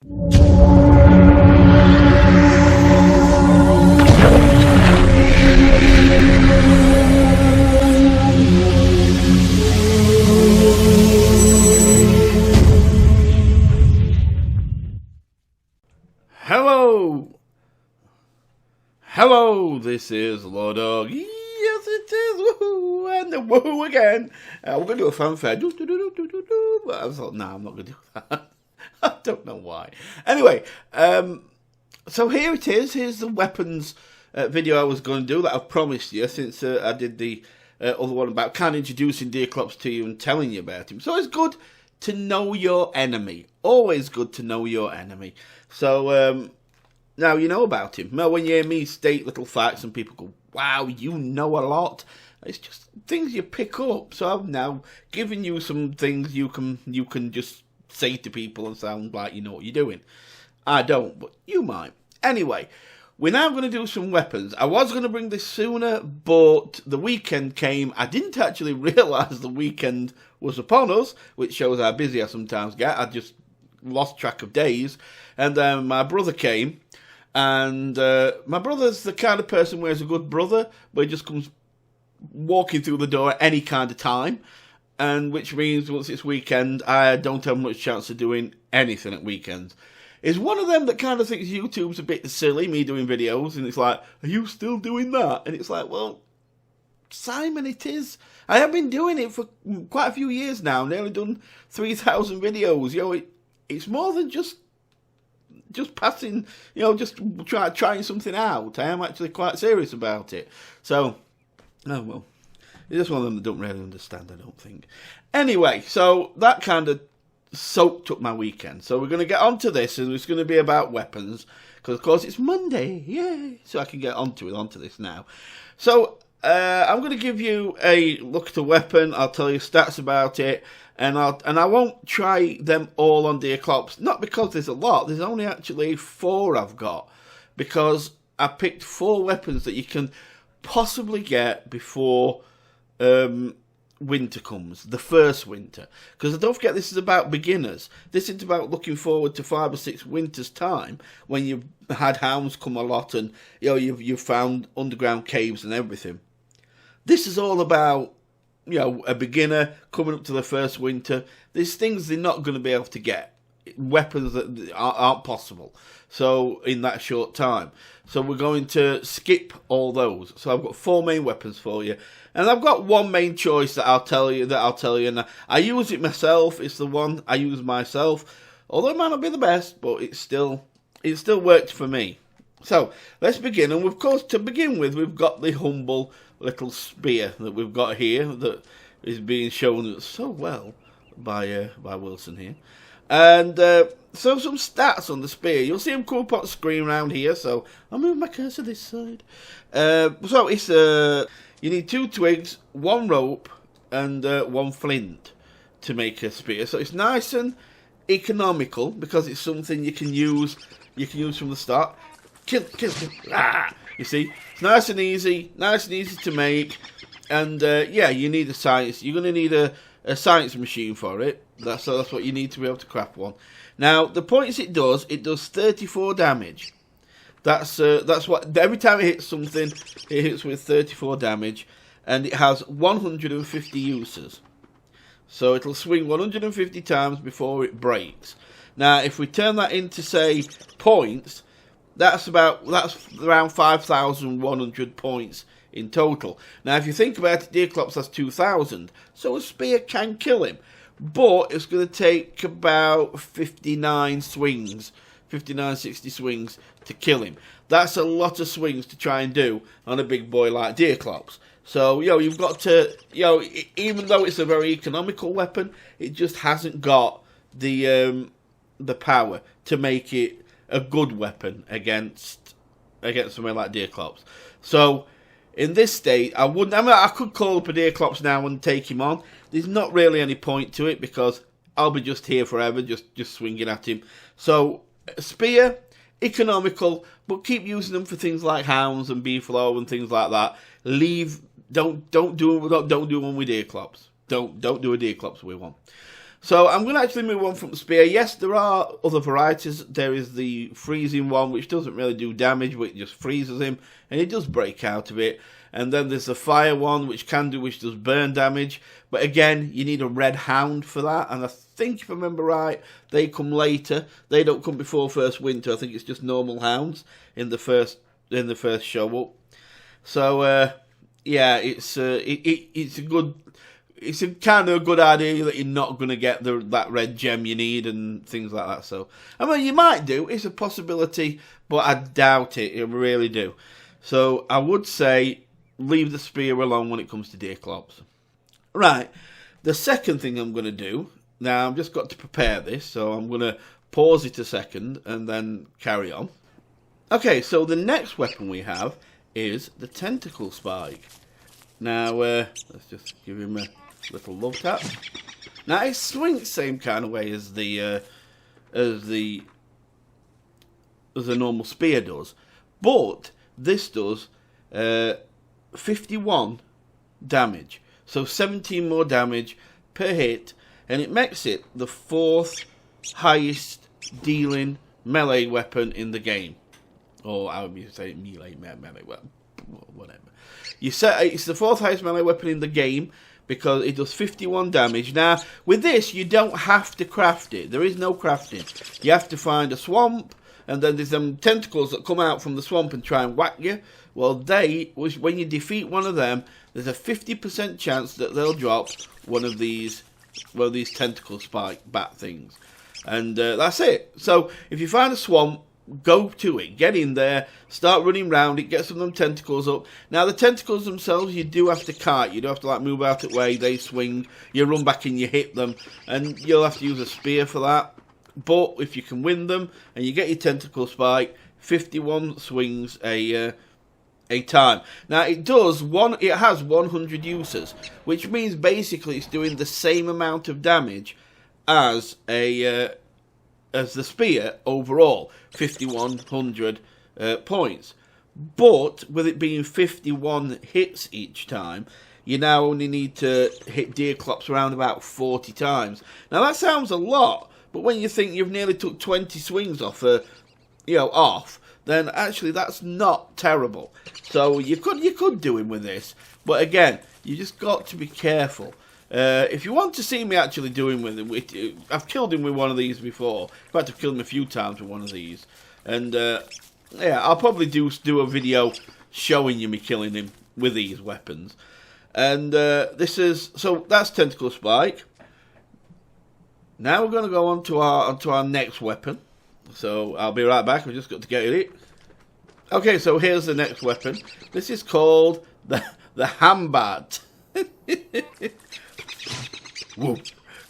Hello, this is LordUg. Yes, it is. Woohoo, and the woohoo again. We're going to do a fanfare. But I thought, no, I'm not going to do that. I don't know why. Anyway, so here it is. Here's the weapons video I was going to do that I've promised you since I did the other one about kind of introducing Deerclops to you and telling you about him. So it's good to know your enemy. Always good to know your enemy. So, now you know about him. Now, when you hear me state little facts and people go, wow, you know a lot, it's just things you pick up. So I've now given you some things you can just say to people and sound like you know what you're doing. I don't, but you might. Anyway, we're now going to do some weapons. I was going to bring this sooner, but the weekend came. I didn't actually realise the weekend was upon us, which shows how busy I sometimes get. I just lost track of days. And then my brother came. And my brother's the kind of person where he's a good brother, but he just comes walking through the door at any kind of time. And which means once it's weekend, I don't have much chance of doing anything at weekends. He's one of them that kind of thinks YouTube's a bit silly, me doing videos. And it's like, are you still doing that? And it's like, well, Simon, it is. I have been doing it for quite a few years now. Nearly done 3,000 videos. You know, it's more than just passing, you know, just trying something out. I am actually quite serious about it. So, oh well, it's just one of them that don't really understand, I don't think. Anyway, so that kind of soaked up my weekend. So we're going to get onto this, and it's going to be about weapons, because of course it's Monday, yay! So I can get onto this now. So I'm going to give you a look at a weapon. I'll tell you stats about it. And I won't try them all on Deerclops, not because there's a lot, there's only actually 4 I've got, because I picked 4 weapons that you can possibly get before winter comes, the first winter. Because don't forget, this is about beginners. This is about looking forward to 5 or 6 winters' time, when you've had hounds come a lot and you know you've found underground caves and everything. This is all about, you know, a beginner coming up to the first winter. There's things they're not going to be able to get. Weapons that aren't possible. So, in that short time. So, we're going to skip all those. So, I've got 4 main weapons for you. And I've got one main choice that I'll tell you. And I use it myself. It's the one I use myself. Although it might not be the best, but it still worked for me. So, let's begin. And of course, to begin with, we've got the humble little spear that we've got here that is being shown so well by Wilson here. And so some stats on the spear. You'll see them come up on the screen around here. So I'll move my cursor this side. So it's you need 2 twigs, 1 rope, and 1 flint to make a spear. So it's nice and economical because it's something you can use. You can use from the start. Kill. Ah! You see, it's nice and easy to make, and yeah, you need a science. You're going to need a science machine for it. That's what you need to be able to craft one. Now, the points it does 34 damage. That's what every time it hits something, it hits with 34 damage, and it has 150 uses. So it'll swing 150 times before it breaks. Now, if we turn that into, say, points, that's around 5,100 points in total. Now, if you think about it, Deerclops has 2,000, so a spear can kill him. But it's going to take about 59 swings, 59, 60 swings to kill him. That's a lot of swings to try and do on a big boy like Deerclops. So, you know, you've got to, you know, even though it's a very economical weapon, it just hasn't got the power to make it a good weapon against something like Deerclops. So, in this state, I could call up a Deerclops now and take him on. There's not really any point to it because I'll be just here forever, just swinging at him. So, spear, economical, but keep using them for things like hounds and beefalo and things like that. Don't do one with Deerclops. Don't do a Deerclops with one. So I'm going to actually move on from the spear. Yes, there are other varieties. There is the freezing one, which doesn't really do damage, but it just freezes him, and he does break out of it. And then there's the fire one, which does burn damage. But again, you need a red hound for that. And I think, if I remember right, they come later. They don't come before first winter. I think it's just normal hounds in the first show up. So yeah, it's a good. It's a kind of a good idea that you're not going to get that red gem you need and things like that. So, I mean, you might do. It's a possibility, but I doubt it. I really do. So, I would say leave the spear alone when it comes to Deerclops. Right. The second thing I'm going to do, now I've just got to prepare this, so I'm going to pause it a second and then carry on. Okay, so the next weapon we have is the tentacle spike. Now, let's just give him a little love tap. Now, it swings the same kind of way as the normal spear does, but this does 51 damage, so 17 more damage per hit, and it makes it the 4th highest dealing melee weapon in the game, or I would say melee weapon, whatever. You say it's the 4th highest melee weapon in the game because it does 51 damage. Now, with this, you don't have to craft it. There is no crafting. You have to find a swamp, and then there's some tentacles that come out from the swamp and try and whack you. Well, when you defeat one of them, there's a 50% chance that they'll drop one of these tentacle spike bat things. And that's it. So, if you find a swamp, go to it, get in there, start running round it, get some of them tentacles up. Now, the tentacles themselves, you do have to kite. You do have to like move out of the way, they swing, you run back and you hit them, and you'll have to use a spear for that. But if you can win them and you get your tentacle spike, 51 swings a time. Now, it has 100 uses, which means basically it's doing the same amount of damage as the spear overall, 5100 points. But with it being 51 hits each time, you now only need to hit Deerclops around about 40 times. Now that sounds a lot, but when you think you've nearly took 20 swings off, then actually that's not terrible. So you could do him with this, but again, you just got to be careful. If you want to see me actually doing with him, I've killed him with one of these before. In fact, I've killed him a few times with one of these. And, yeah, I'll probably do a video showing you me killing him with these weapons. And, so that's Tentacle Spike. Now we're going to go on to our next weapon. So, I'll be right back. I've just got to get it. Okay, so here's the next weapon. This is called the Hambat. Whoop.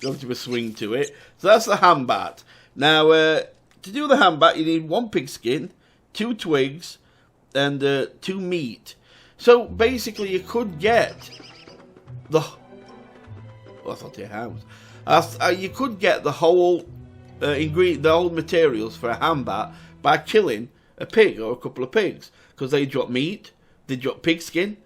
Going to a swing to it. So that's the Hambat. Now, to do the Hambat, you need 1 pigskin, 2 twigs, and 2 meat. So basically, you could get the. Well, I thought you hounds. You could get the whole the whole materials for a Hambat by killing a pig or a couple of pigs, because they drop meat, they drop pigskin.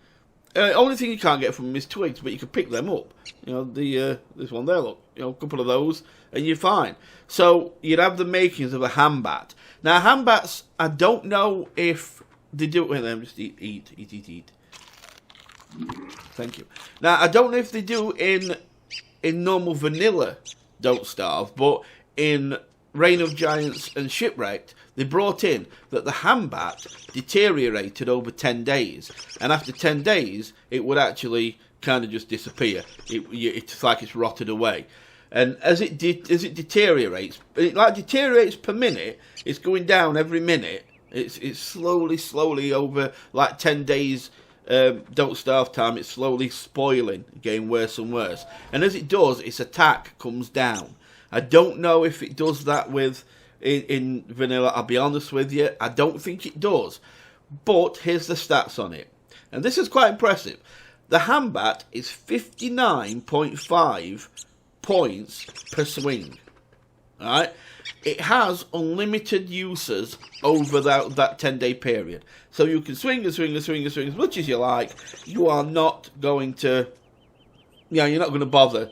Only thing you can't get from them is twigs, but you can pick them up. You know, this one there, look. You know, a couple of those, and you're fine. So, you'd have the makings of a Hambat. Now, Hambats, I don't know if they do it with them. Just eat. Thank you. Now, I don't know if they do in normal vanilla Don't Starve, but in Reign of Giants and Shipwrecked, they brought in that the Hambat deteriorated over 10 days. And after 10 days, it would actually kind of just disappear. It's like it's rotted away. And as it deteriorates, it like deteriorates per minute, it's going down every minute. It's slowly over like 10 days Don't Starve time, it's slowly spoiling, getting worse and worse. And as it does, its attack comes down. I don't know if it does that in vanilla, I'll be honest with you. I don't think it does. But here's the stats on it. And this is quite impressive. The Hambat is 59.5 points per swing. Alright? It has unlimited uses over that 10-day period. So you can swing as much as you like. You are not going to... you're not going to bother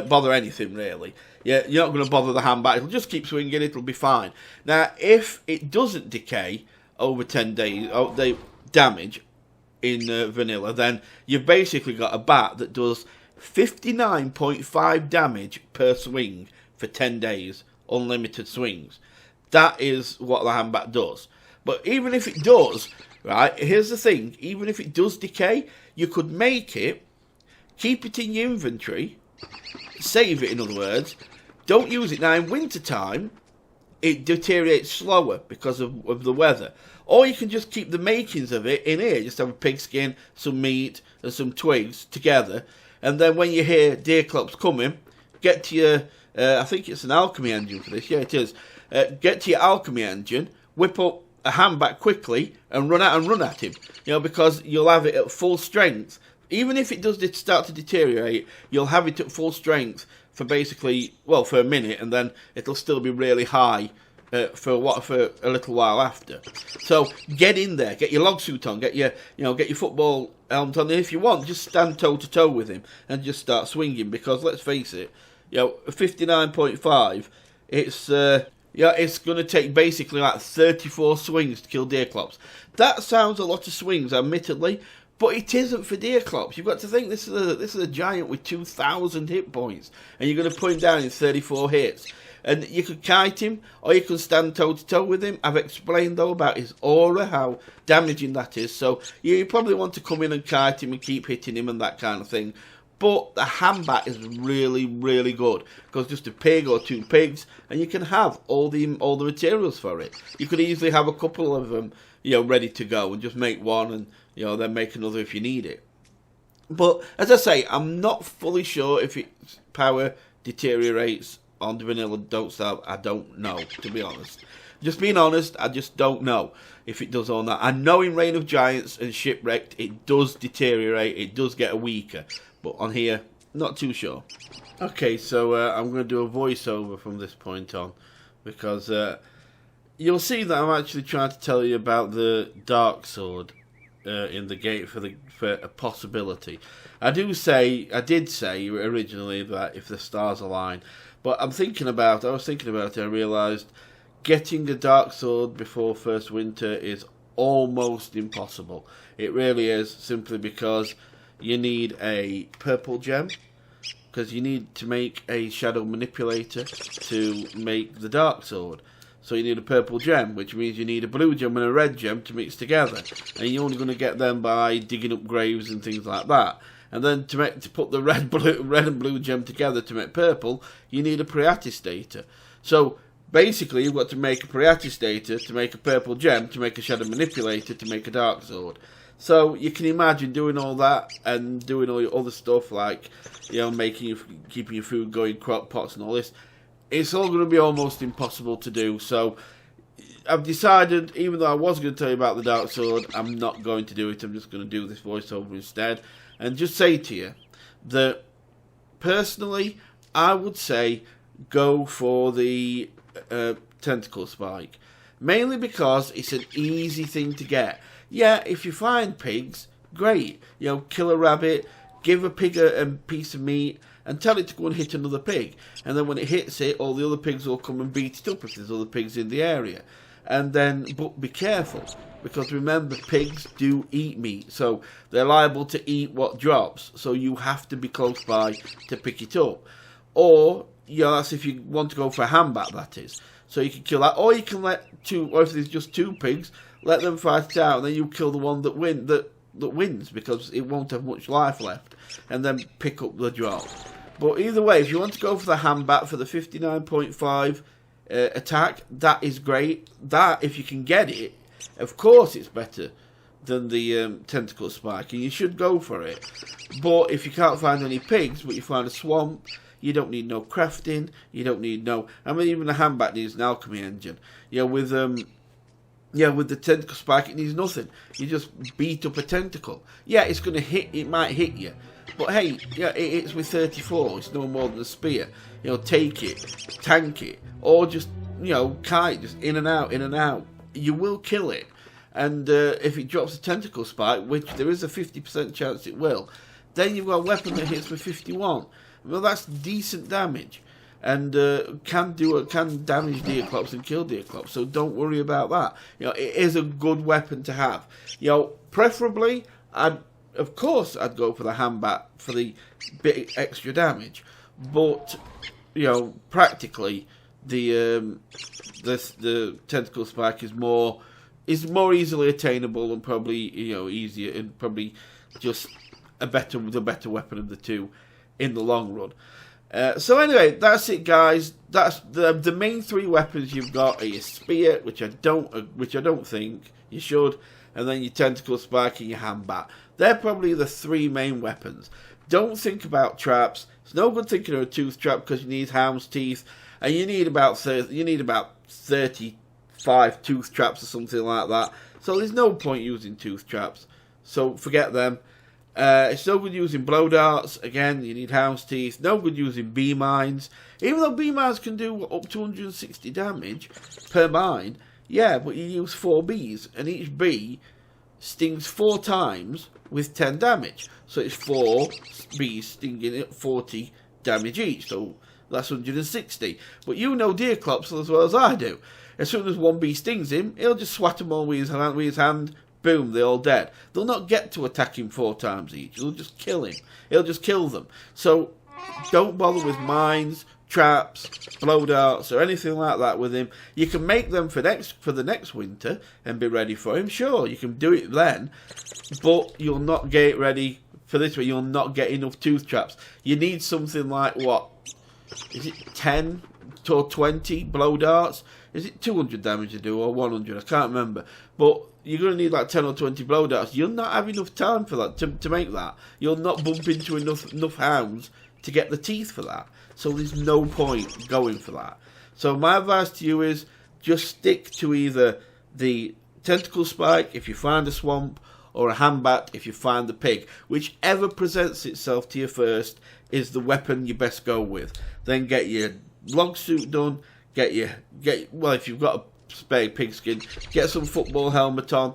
bother anything really. Yeah, you're not going to bother the handbat. It'll just keep swinging. It'll be fine. Now, if it doesn't decay over 10 days, damage in vanilla, then you've basically got a bat that does 59.5 damage per swing for 10 days, unlimited swings. That is what the handbat does. But even if it does, right, here's the thing, even if it does decay, you could make it, keep it in your inventory, save it in other words, don't use it. Now in winter time, it deteriorates slower because of the weather. Or you can just keep the makings of it in here, just have a pigskin, some meat and some twigs together, and then when you hear Deerclops coming, get to your, I think it's an alchemy engine for this, yeah it is, get to your alchemy engine, whip up a handbat quickly and run out and run at him, you know, because you'll have it at full strength. Even if it does start to deteriorate, you'll have it at full strength for basically, well, for a minute, and then it'll still be really high for a little while after. So get in there, get your log suit on, get your football helmet on, and if you want, just stand toe to toe with him and just start swinging. Because let's face it, 59.5, it's going to take basically like 34 swings to kill Deerclops. That sounds a lot of swings, admittedly, but it isn't for Deerclops. You've got to think this is a giant with 2,000 hit points, and you're going to put him down in 34 hits. And you could kite him, or you can stand toe to toe with him. I've explained though about his aura, how damaging that is. So you probably want to come in and kite him and keep hitting him and that kind of thing. But the handbat is really, really good, because just a pig or 2 pigs, and you can have all the materials for it. You could easily have a couple of them, ready to go, and just make one, and then make another if you need it. But as I say, I'm not fully sure if its power deteriorates on the vanilla Don't Starve. I don't know, to be honest. Just being honest, I just don't know if it does or not. I know in Reign of Giants and Shipwrecked it does deteriorate, it does get weaker. But on here, not too sure. Okay, so I'm going to do a voiceover from this point on, because you'll see that I'm actually trying to tell you about the Dark Sword in the gate for a possibility. I did say originally that if the stars align, but I was thinking about it, I realised getting the Dark Sword before First Winter is almost impossible. It really is, simply because you need a purple gem, because you need to make a shadow manipulator to make the Dark Sword. So you need a purple gem, which means you need a blue gem and a red gem to mix together. And you're only going to get them by digging up graves and things like that. And then to put the red and blue gem together to make purple, you need a Priatistator. So basically, you've got to make a Priatistator to make a purple gem, to make a shadow manipulator, to make a Dark Sword. So you can imagine doing all that and doing all your other stuff like, keeping your food going, crock pots and all this. It's all going to be almost impossible to do. So I've decided, even though I was going to tell you about the Dark Sword, I'm not going to do it. I'm just going to do this voiceover instead. And just say to you that, personally, I would say go for the tentacle spike. Mainly because it's an easy thing to get. Yeah, if you find pigs, great. Kill a rabbit, give a pig a piece of meat, and tell it to go and hit another pig. And then when it hits it, all the other pigs will come and beat it up if there's other pigs in the area. And then, but be careful, because remember, pigs do eat meat, so they're liable to eat what drops. So you have to be close by to pick it up. Or, that's if you want to go for a handbat, that is. So you can kill that, or you can let or if there's just 2 pigs, let them fight it out, and then you kill the one that wins, because it won't have much life left, and then pick up the drop. But either way, if you want to go for the handbat for the 59.5 attack, that is great. That, if you can get it, of course it's better than the tentacle spike, and you should go for it. But if you can't find any pigs, but you find a swamp, you don't need no crafting, you don't need no... I mean, even the handbat needs an alchemy engine. With the tentacle spike, it needs nothing. You just beat up a tentacle. Yeah, it's going to hit, it might hit you. But hey, it hits with 34, it's no more than a spear. Take it, tank it, or just, kite, just in and out, in and out. You will kill it. And if it drops a tentacle spike, which there is a 50% chance it will, then you've got a weapon that hits with 51. well, that's decent damage, and can damage Deerclops and kill Deerclops. So don't worry about that. You know, it is a good weapon to have. You know, preferably, of course I'd go for the handbat for the bit extra damage, but you know, practically the tentacle spike is more easily attainable and probably, you know, easier, and probably just the better weapon of the two in the long run. So anyway, that's it, guys. That's the main three weapons you've got are your spear, which I don't think you should, and then your tentacle spike and your handbat. They're probably the three main weapons. Don't think about traps. It's no good thinking of a tooth trap because you need hound's teeth, and you need about 35 tooth traps or something like that. So there's no point using tooth traps. So forget them. It's no good using blow darts. Again, you need hound's teeth. No good using bee mines. Even though bee mines can do up to 160 damage per mine, yeah, but you use 4 bees, and each bee stings 4 times with 10 damage. So it's 4 bees stinging at 40 damage each. So that's 160. But you know Deerclops as well as I do. As soon as one bee stings him, he'll just swat them all with his hand. Boom, they're all dead. They'll not get to attack him 4 times each. They'll just kill him. He'll just kill them. So don't bother with mines, traps, blow darts, or anything like that with him. You can make them for the next winter and be ready for him. Sure, you can do it then, but you'll not get it ready for this way. You'll not get enough tooth traps. You need something like, what? Is it 10 or 20 blow darts? Is it 200 damage to do or 100? I can't remember. But you're going to need like 10 or 20 blow darts. You'll not have enough time for that to make that. You'll not bump into enough hounds to get the teeth for that. So there's no point going for that. So my advice to you is just stick to either the tentacle spike if you find a swamp, or a handbat if you find the pig. Whichever presents itself to you first is the weapon you best go with. Then get your log suit done. Well, if you've got a spare pigskin, get some football helmet on.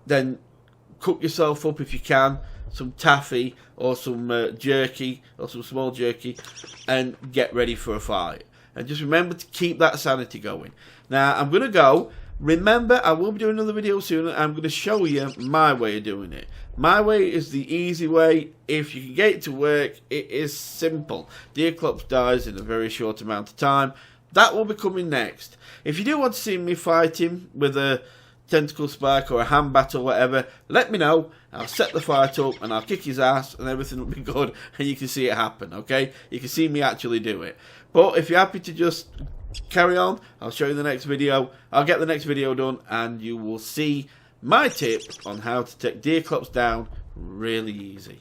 Then cook yourself up if you can, some taffy or some jerky or some small jerky, and get ready for a fight. And just remember to keep that sanity going. Now I'm gonna go. Remember, I will be doing another video soon. I'm going to show you my way of doing it. My way is the easy way. If you can get it to work, it is simple. Deerclops dies in a very short amount of time. That will be coming next. If you do want to see me fight him with a tentacle spike or a handbat or whatever, let me know. I'll set the fight up and I'll kick his ass and everything will be good and you can see it happen, okay? You can see me actually do it. But if you're happy to just carry on, I'll show you the next video. I'll get the next video done and you will see my tip on how to take Deerclops down really easy.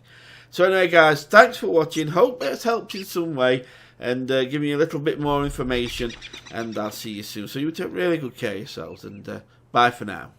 So anyway guys, thanks for watching. Hope it's helped in some way and giving you a little bit more information, and I'll see you soon. So you take really good care of yourselves, and bye for now.